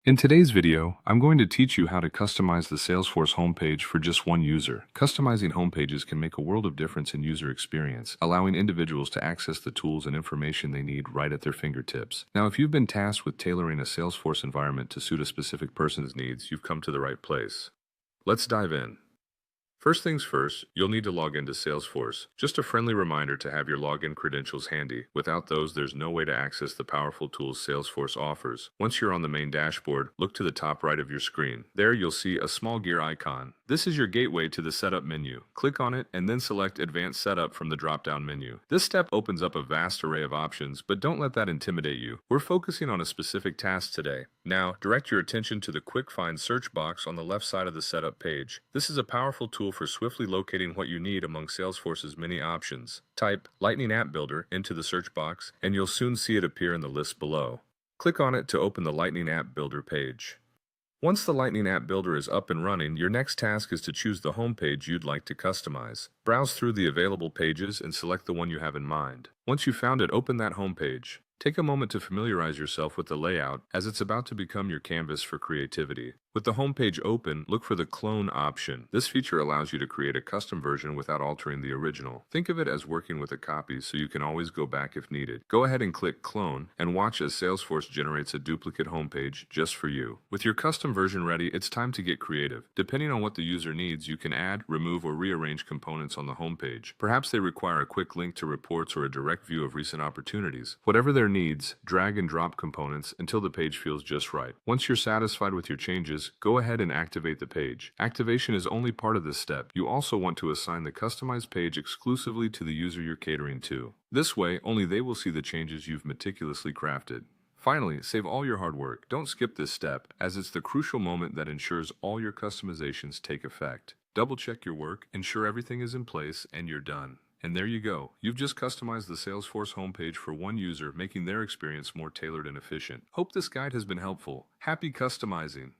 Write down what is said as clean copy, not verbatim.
In today's video, I'm going to teach you how to customize the Salesforce homepage for just one user. Customizing homepages can make a world of difference in user experience, allowing individuals to access the tools and information they need right at their fingertips. Now, if you've been tasked with tailoring a Salesforce environment to suit a specific person's needs, you've come to the right place. Let's dive in. First things first, you'll need to log into Salesforce. Just a friendly reminder to have your login credentials handy. Without those, there's no way to access the powerful tools Salesforce offers. Once you're on the main dashboard, look to the top right of your screen. There you'll see a small gear icon. This is your gateway to the Setup menu. Click on it and then select Advanced Setup from the drop-down menu. This step opens up a vast array of options, but don't let that intimidate you. We're focusing on a specific task today. Now, direct your attention to the Quick Find search box on the left side of the Setup page. This is a powerful tool for swiftly locating what you need among Salesforce's many options. Type Lightning App Builder into the search box, and you'll soon see it appear in the list below. Click on it to open the Lightning App Builder page. Once the Lightning App Builder is up and running, your next task is to choose the home page you'd like to customize. Browse through the available pages and select the one you have in mind. Once you've found it, open that home page. Take a moment to familiarize yourself with the layout, as it's about to become your canvas for creativity. With the home page open, look for the Clone option. This feature allows you to create a custom version without altering the original. Think of it as working with a copy so you can always go back if needed. Go ahead and click Clone and watch as Salesforce generates a duplicate homepage just for you. With your custom version ready, it's time to get creative. Depending on what the user needs, you can add, remove, or rearrange components on the homepage. Perhaps they require a quick link to reports or a direct view of recent opportunities. Whatever their needs, drag and drop components until the page feels just right. Once you're satisfied with your changes, go ahead and activate the page. Activation is only part of this step. You also want to assign the customized page exclusively to the user you're catering to. This way, only they will see the changes you've meticulously crafted. Finally, save all your hard work. Don't skip this step, as it's the crucial moment that ensures all your customizations take effect. Double check your work, ensure everything is in place, and you're done. And there you go. You've just customized the Salesforce homepage for one user, making their experience more tailored and efficient. Hope this guide has been helpful. Happy customizing!